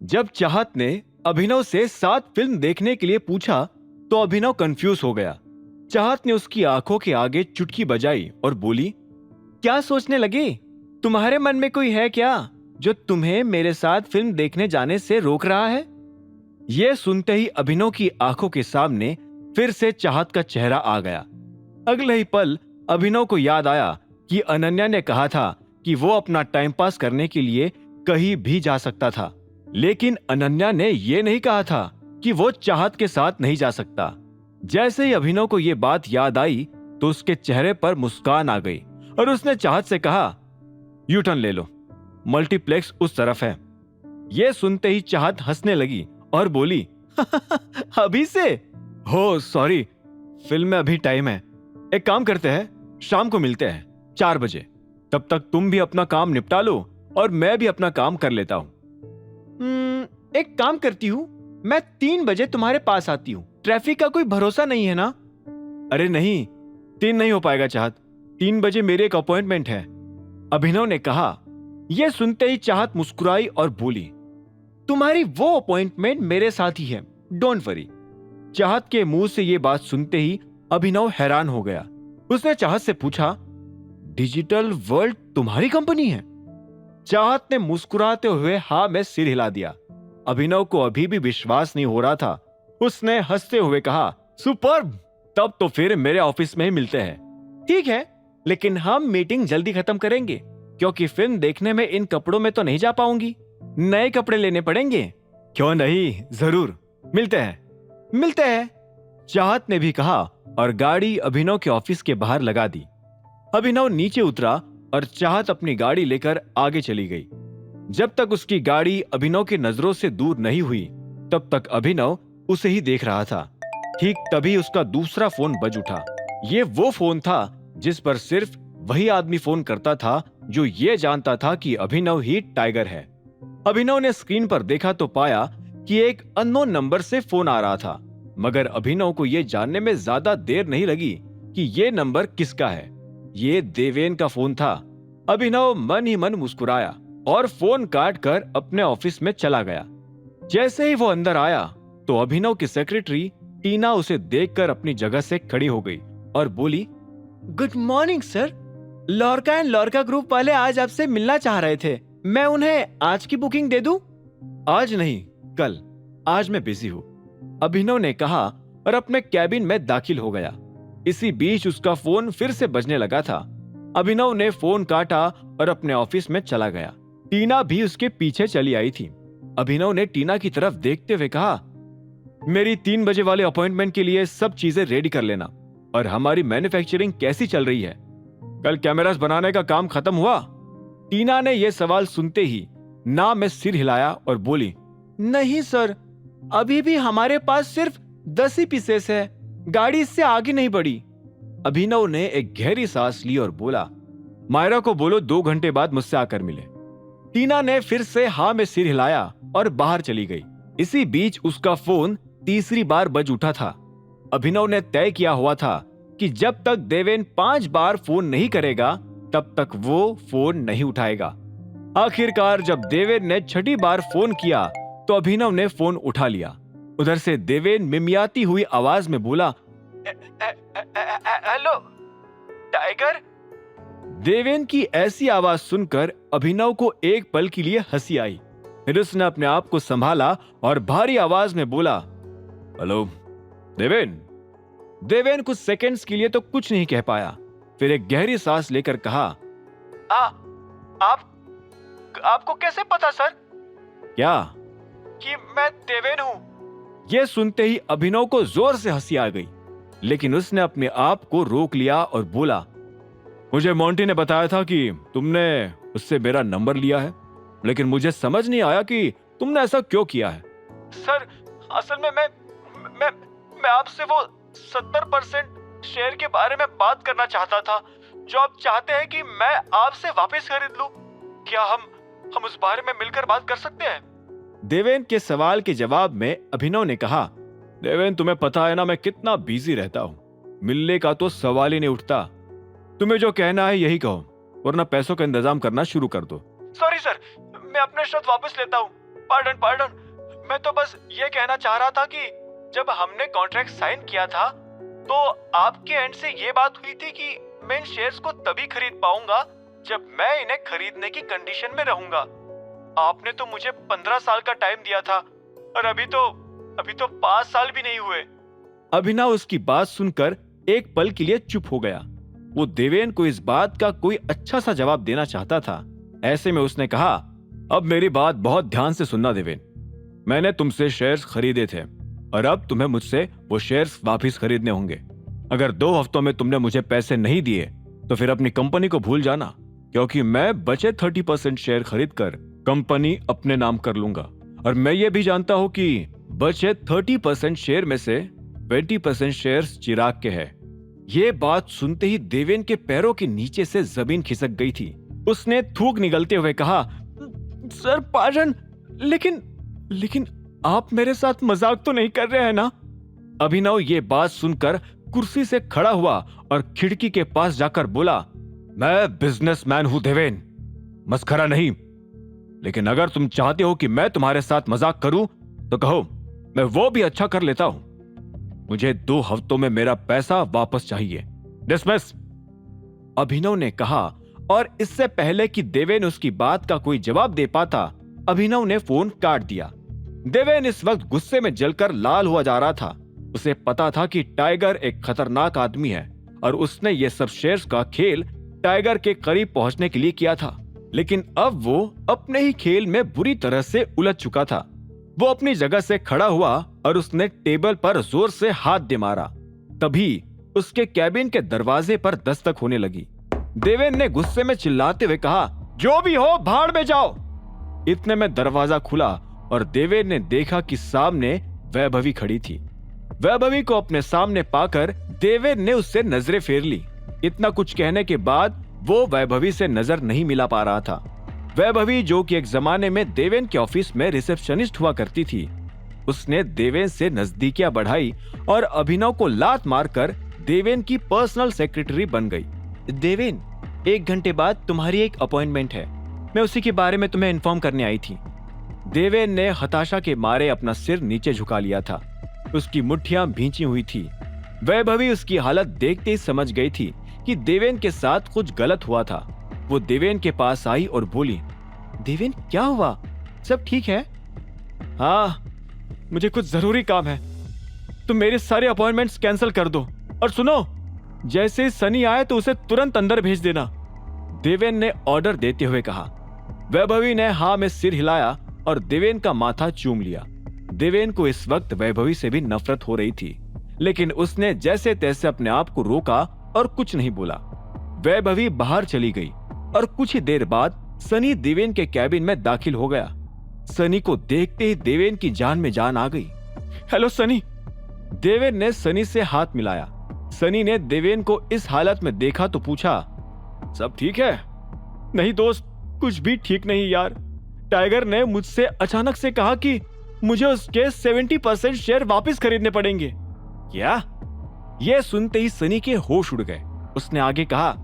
जब चाहत ने अभिनव से 7 फिल्म देखने के लिए पूछा तो अभिनव कंफ्यूज हो गया। चाहत ने उसकी आंखों के आगे चुटकी बजाई और बोली, क्या सोचने लगे? तुम्हारे मन में कोई है क्या जो तुम्हें मेरे साथ फिल्म देखने जाने से रोक रहा है? यह सुनते ही अभिनव की आंखों के सामने फिर से चाहत का चेहरा आ गया। अगले ही पल अभिनव को याद आया कि अनन्या ने कहा था कि वो अपना टाइम पास करने के लिए कहीं भी जा सकता था, लेकिन अनन्या ने यह नहीं कहा था कि वो चाहत के साथ नहीं जा सकता। जैसे ही अभिनव को यह बात याद आई तो उसके चेहरे पर मुस्कान आ गई और उसने चाहत से कहा, यू टर्न ले लो, मल्टीप्लेक्स उस तरफ है। यह सुनते ही चाहत हंसने लगी और बोली, अभी से? हो सॉरी, फिल्म में अभी टाइम है। एक काम करते हैं, शाम को मिलते हैं 4 बजे। तब तक तुम भी अपना काम निपटा लो और मैं भी अपना काम कर लेता हूं। एक काम करती हूँ, मैं 3 बजे तुम्हारे पास आती हूँ। ट्रैफिक का कोई भरोसा नहीं है ना? अरे नहीं, 3 नहीं हो पाएगा चाहत, 3 बजे मेरे एक अपॉइंटमेंट है, अभिनव ने कहा। यह सुनते ही चाहत मुस्कुराई और बोली, तुम्हारी वो अपॉइंटमेंट मेरे साथ ही है, डोंट वरी। चाहत के मुंह से यह बात सुनते ही अभिनव हैरान हो गया। उसने चाहत से पूछा, डिजिटल वर्ल्ड तुम्हारी कंपनी है? चाहत ने मुस्कुराते हुए हाँ में सिर हिला दिया। अभिनव को अभी भी विश्वास नहीं हो रहा था। उसने हंसते हुए कहा, सुपर्ब, तब तो फिर मेरे ऑफिस में ही मिलते हैं। ठीक है, लेकिन हम मीटिंग जल्दी खत्म करेंगे क्योंकि फिल्म देखने में इन कपड़ों में तो नहीं जा पाऊंगी, नए कपड़े लेने पड़ेंगे। क्यों नहीं, जरूर, मिलते हैं। चाहत ने भी कहा और गाड़ी अभिनव के ऑफिस के बाहर लगा दी। अभिनव नीचे उतरा और चाहत अपनी गाड़ी लेकर आगे चली गई। जब तक उसकी गाड़ी अभिनव की नजरों से दूर नहीं हुई तब तक अभिनव उसे ही देख रहा था। ठीक तभी उसका दूसरा फोन बज उठा। ये वो फोन था जिस पर सिर्फ वही आदमी फोन करता था जो ये जानता था कि अभिनव ही टाइगर है। अभिनव ने स्क्रीन पर देखा तो पाया कि एक अननोन नंबर से फोन आ रहा था, मगर अभिनव को यह जानने में ज्यादा देर नहीं लगी कि यह नंबर किसका है। ये देवेन का फोन था। अभिनव मन ही मन मुस्कुराया और फोन काट कर अपने ऑफिस में चला गया। जैसे ही वो अंदर आया तो अभिनव की सेक्रेटरी टीना उसे देखकर अपनी जगह से खड़ी हो गई और बोली, good morning sir, Lorca and Lorca group वाले आज आपसे मिलना चाह रहे थे। मैं उन्हें आज की बुकिंग दे दूं? आज नहीं, कल, आज मैं बिजी हूं, अभिनव ने कहा और अपने कैबिन में दाखिल हो गया। इसी बीच उसका फोन फिर से बजने लगा था। अभिनव ने फोन काटा और अपने ऑफिस में चला गया। टीना भी उसके पीछे चली आई थी। अभिनव ने टीना की तरफ देखते हुए कहा, मेरी 3 बजे वाले अपॉइंटमेंट के लिए सब चीजें रेडी कर लेना। और हमारी मैन्युफैक्चरिंग कैसी चल रही है? कल कैमरास बनाने का काम खत्म हुआ? टीना ने यह सवाल सुनते ही ना में सिर हिलाया और बोली, नहीं सर, अभी भी हमारे पास सिर्फ 10 ही पीसेस है, गाड़ी इससे आगे नहीं बढ़ी। अभिनव ने एक गहरी सांस ली और बोला, मायरा को बोलो 2 घंटे बाद मुझसे आकर मिले। टीना ने फिर से हाँ में सिर हिलाया और बाहर चली गई। इसी बीच उसका फोन तीसरी बार बज उठा था। अभिनव ने तय किया हुआ था कि जब तक देवेन 5 बार फोन नहीं करेगा तब तक वो फोन नहीं उठाएगा। आखिरकार जब देवेन ने 6ठी बार फोन किया तो अभिनव ने फोन उठा लिया। उधर से देवेन मिमियाती हुई आवाज में बोला, हेलो टाइगर। देवेन की ऐसी आवाज सुनकर अभिनव को एक पल के लिए हंसी आई। फिर उसने अपने आप को संभाला और भारी आवाज में बोला, हेलो देवेन। देवेन कुछ सेकंड्स के लिए तो कुछ नहीं कह पाया, फिर एक गहरी सांस लेकर कहा, आपको कैसे पता सर? क्या? कि मैं देवेन हूं। यह सुनते ही अभिनव को जोर से हंसी आ गई, लेकिन उसने अपने आप को रोक लिया और बोला, मुझे मोंटी ने बताया था कि तुमने उससे मेरा नंबर लिया है, लेकिन मुझे समझ नहीं आया कि तुमने ऐसा क्यों किया है। सर, असल में मैं आपसे वो 70% शेयर के बारे में बात करना चाहता था जो आप चाहते हैं कि मैं आपसे वापस खरीद लूं। क्या हम उस बारे में मिलकर बात कर सकते हैं? देवेन के सवाल के जवाब में अभिनव ने कहा, देवेन तुम्हें पता है ना मैं कितना बिजी रहता हूं, मिलने का तो सवाल ही नहीं उठता। तुम्हें जो कहना है यही कहो, वरना पैसों का इंतजाम करना शुरू कर दो। सॉरी सर, मैं अपने शर्त वापस लेता हूं। पार्डन पार्डन, मैं तो बस ये कहना चाह रहा था कि जब हमने कॉन्ट्रैक्ट साइन किया था तो आपके एंड से ये बात हुई थी कि मैं इन शेयर्स को तभी खरीद पाऊंगा जब मैं इन्हें खरीदने की कंडीशन में रहूंगा। आपने तो मुझे 15 साल का टाइम दिया था और अभी तो 5 साल भी नहीं हुए। अभिनव उसकी बात सुनकर एक पल के लिए चुप हो गया। वो देवेन को इस बात का कोई अच्छा सा जवाब देना चाहता था। ऐसे में उसने कहा, अब मेरी बात बहुत ध्यान से सुनना देवेन। मैंने तुमसे शेयर्स खरीदे थे और अब तुम्हें मुझसे वो शेयर्स वापस खरीदने होंगे। अगर 2 हफ्तों में तुमने मुझे पैसे नहीं दिए तो फिर अपनी कंपनी को भूल जाना, क्योंकि मैं बचे 30% शेयर खरीदकर कंपनी अपने नाम कर लूंगा। और मैं ये भी जानता हूं कि बचे 30% शेयर में से 20% शेयर्स चिराग के हैं। ये बात सुनते ही देवेन के पैरों के नीचे से जमीन खिसक गई थी। उसने थूक निगलते हुए कहा, सर पार्डन, लेकिन आप मेरे साथ मजाक तो नहीं कर रहे हैं ना? अभिनव ये बात सुनकर कुर्सी से खड़ा हुआ और खिड़की के पास जाकर बोला, मैं बिजनेसमैन हूं देवेन, मस्खरा नहीं। लेकिन अगर तुम चाहते हो कि मैं तुम्हारे साथ मजाक करूं तो कहो, मैं वो भी अच्छा कर लेता हूं। मुझे 2 हफ्तों में मेरा पैसा वापस चाहिए। डिसमिस। अभिनव ने कहा और इससे पहले कि देवेन उसकी बात का कोई जवाब दे पाता, अभिनव ने फोन काट दिया। देवेन इस वक्त गुस्से में जलकर लाल हुआ जा रहा था। उसे पता था कि टाइगर एक खतरनाक आदमी है और उसने ये सब शेयर्स का खेल टाइगर के करीब पहुंचने के लिए किया था। लेकिन अब वो अपने ही खेल में बुरी तरह से उलझ चुका था। वो अपनी जगह से खड़ा हुआ और उसने टेबल पर जोर से हाथ दे मारा। तभी उसके कैबिन के दरवाजे पर दस्तक होने लगी। देवेन ने गुस्से में चिल्लाते हुए कहा, जो भी हो भाड़ में जाओ। इतने में दरवाजा खुला और देवेन ने देखा कि सामने वैभवी खड़ी थी। वैभवी को अपने सामने पाकर देवेन ने उससे नजरें फेर ली। इतना कुछ कहने के बाद वो वैभवी से नजर नहीं मिला पा रहा था। वैभवी, जो कि एक जमाने में देवेन के ऑफिस में रिसेप्शनिस्ट हुआ करती थी, उसने देवेन से नजदीकियां बढ़ाई और अभिनव को लात मारकर देवेन की पर्सनल सेक्रेटरी बन गई। देवेन, 1 घंटे बाद तुम्हारी एक अपॉइंटमेंट है, मैं उसी के बारे में तुम्हें इन्फॉर्म करने आई थी। देवेन ने हताशा के मारे अपना सिर नीचे झुका लिया था। उसकी मुट्ठियां भींची हुई थी। वैभवी उसकी हालत देखते ही समझ गई थी कि देवेन के साथ कुछ गलत हुआ था। वो देवेन के पास आई और बोली, देवेन क्या हुआ, सब ठीक है? हाँ, मुझे कुछ जरूरी काम है, तुम मेरे सारे अपॉइंटमेंट्स कैंसिल कर दो। और सुनो, जैसे ही सनी आए तो उसे तुरंत अंदर भेज देना, देवेन ने ऑर्डर देते हुए कहा। वैभवी ने हाँ में सिर हिलाया और देवेन का माथा चूम लिया। देवेन को इस वक्त वैभवी से भी नफरत हो रही थी, लेकिन उसने जैसे तैसे अपने आप को रोका और कुछ नहीं बोला। वैभवी बाहर चली गई और कुछ ही देर बाद सनी देवेन के कैबिन में दाखिल हो गया। सनी को देखते ही देवेन की जान में जान आ गई। हेलो सनी। देवेन ने सनी से हाथ मिलाया। सनी ने देवेन को इस हालत में देखा तो पूछा, सब ठीक है? नहीं दोस्त, कुछ भी ठीक नहीं यार। टाइगर ने मुझसे अचानक से कहा कि मुझे उसके 70% शेयर वापस खरीदने पड़ेंगे। क्या? यह सुनते ही सनी के होश उड़ गए। उसने आगे कहा,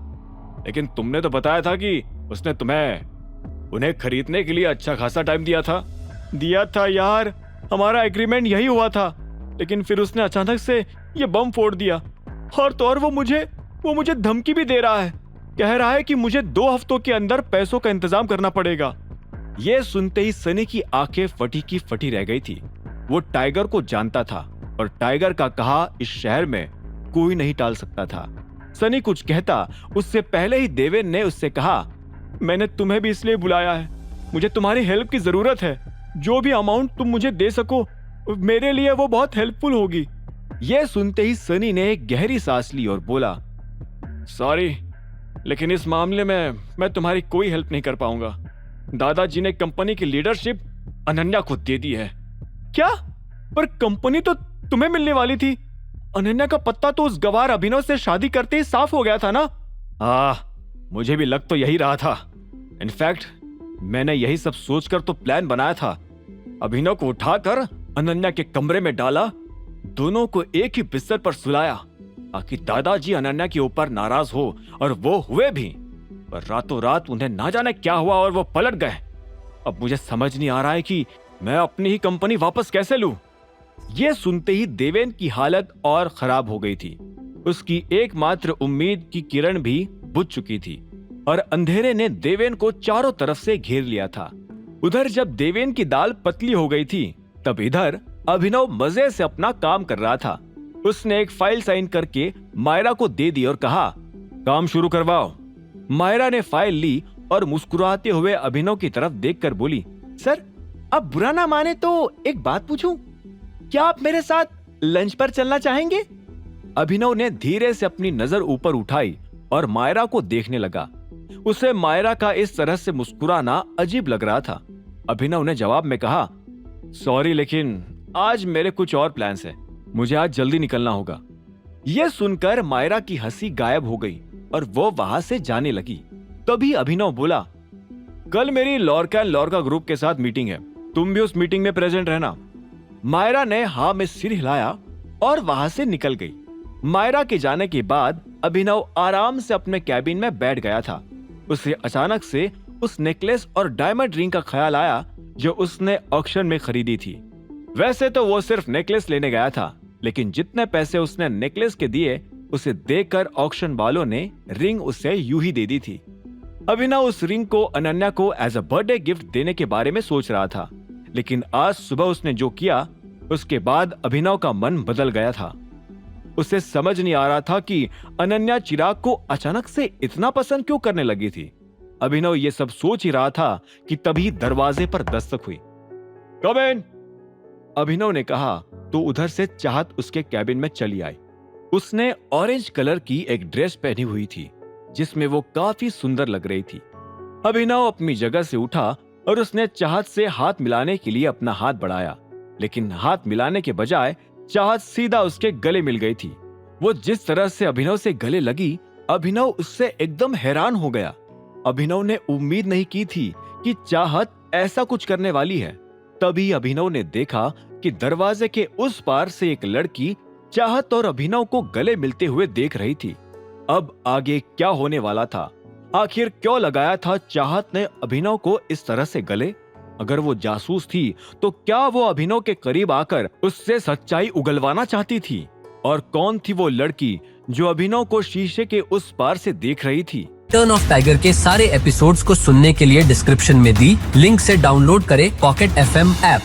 लेकिन तुमने तो बताया था कि उसने तुम्हें उन्हें खरीदने के लिए अच्छा खासा टाइम दिया था यार, हमारा एग्रीमेंट यही हुआ था। लेकिन फिर उसने अचानक से ये बम फोड़ दिया। और तो और वो मुझे धमकी भी दे रहा है, कह रहा है कि मुझे 2 हफ्तों के अंदर पैसों का इंतजाम करना पड़ेगा। यह सुनते ही सनी की आंखें फटी की फटी रह गई थी। वो टाइगर को जानता था और टाइगर का कहा इस शहर में कोई नहीं टाल सकता था। सनी कुछ कहता उससे पहले ही देवेन ने उससे कहा, मैंने तुम्हें भी इसलिए बुलाया है, मुझे तुम्हारी हेल्प की जरूरत है। जो भी अमाउंट तुम मुझे दे सको मेरे लिए वो बहुत हेल्पफुल होगी। यह सुनते ही सनी ने एक गहरी सांस ली और बोला, सॉरी, लेकिन इस मामले में मैं तुम्हारी कोई हेल्प नहीं कर पाऊंगा। दादाजी ने कंपनी की लीडरशिप अनन्या को दे दी है। क्या? पर कंपनी तो तुम्हें मिलने वाली थी। अनन्या का पत्ता तो उस गवार अभिनव से शादी करते ही साफ हो गया था ना? मुझे भी लग तो यही रहा था। इनफैक्ट मैंने यही सब सोचकर तो प्लान बनाया था। अभिनव को उठाकर अनन्या के कमरे में डाला, दोनों को एक ही बिस्तर पर सुलाया ताकि दादाजी अनन्या के ऊपर नाराज हो, और वो हुए भी। पर रातों रात उन्हें ना जाने क्या हुआ और वो पलट गए। अब मुझे समझ नहीं आ रहा है कि मैं अपनी ही कंपनी वापस कैसे लूं? ये सुनते ही देवेन की हालत और खराब हो गई थी। उसकी एकमात्र उम्मीद की किरण भी बुझ चुकी थी और अंधेरे ने देवेन को चारों तरफ से घेर लिया था। उधर जब देवेन की दाल पतली हो गई थी, तब इधर अभिनव मजे से अपना काम कर रहा था। उसने एक फाइल साइन करके मायरा को दे दी और कहा, काम शुरू करवाओ। मायरा ने फाइल ली और मुस्कुराते हुए अभिनव की तरफ देखकर बोली, सर, अब बुरा ना माने तो एक बात पूछूं? क्या आप मेरे साथ लंच पर चलना चाहेंगे? अभिनव ने धीरे से अपनी नजर ऊपर उठाई और मायरा को देखने लगा। उसे मायरा का इस तरह से मुस्कुराना अजीब लग रहा था। अभिनव ने जवाब में कहा, सॉरी, लेकिन आज मेरे कुछ और प्लान्स हैं। मुझे आज जल्दी निकलना होगा। यह सुनकर मायरा की हंसी गायब हो गई और वो वहां से जाने लगी। तभी अभिनव बोला, कल मेरी लॉर्का एंड लॉर्का ग्रुप के साथ मीटिंग है, तुम भी उस मीटिंग में प्रेजेंट रहना। मायरा ने हाँ में सिर हिलाया और वहां से निकल गई। मायरा के जाने के बाद अभिनव आराम से अपने कैबिन में बैठ गया था। उसे अचानक से उस नेकलेस और डायमंड रिंग का ख्याल आया जो उसने ऑक्शन में खरीदी थी। वैसे तो वो सिर्फ नेकलेस लेने गया था, लेकिन जितने पैसे उसने नेकलेस के दिए, उसे देखकर ऑक्शन वालों ने रिंग उसे यूं ही दे दी थी। अभिनव उस रिंग को अनन्या को एज अ बर्थडे गिफ्ट देने के बारे में सोच रहा था, लेकिन आज सुबह उसने जो किया, उसके बाद अभिनव का मन बदल गया था। उसे समझ नहीं आ रहा था कि अनन्या चिराग को अचानक से इतना पसंद क्यों करने लगी थी। अभिनव ये सब सोच ही रहा था कि तभी दरवाजे पर दस्तक हुई। कम इन, अभिनव ने कहा तो उधर से चाहत उसके कैबिन में चली आई। उसने ऑरेंज कलर की एक ड्रेस पहनी हुई थी जिसमें वो काफी सुंदर लग रही थी। अभिनव अपनी जगह से उठा और उसने चाहत से हाथ मिलाने के लिए अपना हाथ बढ़ाया, लेकिन हाथ मिलाने के बजाय चाहत सीधा उसके गले मिल गई थी। वो जिस तरह से अभिनव से गले लगी, अभिनव उससे एकदम हैरान हो गया। अभिनव ने उम्मीद नहीं की थी कि चाहत ऐसा कुछ करने वाली है। तभी अभिनव ने देखा कि दरवाजे के उस पार से एक लड़की चाहत और अभिनव को गले मिलते हुए देख रही थी। अब आगे क्या होने वाला था? आखिर क्यों लगाया था चाहत ने अभिनव को इस तरह से गले? अगर वो जासूस थी तो क्या वो अभिनव के करीब आकर उससे सच्चाई उगलवाना चाहती थी? और कौन थी वो लड़की जो अभिनव को शीशे के उस पार से देख रही थी? टर्न ऑफ टाइगर के सारे एपिसोड्स को सुनने के लिए डिस्क्रिप्शन में दी लिंक से डाउनलोड करें पॉकेट FM ऐप।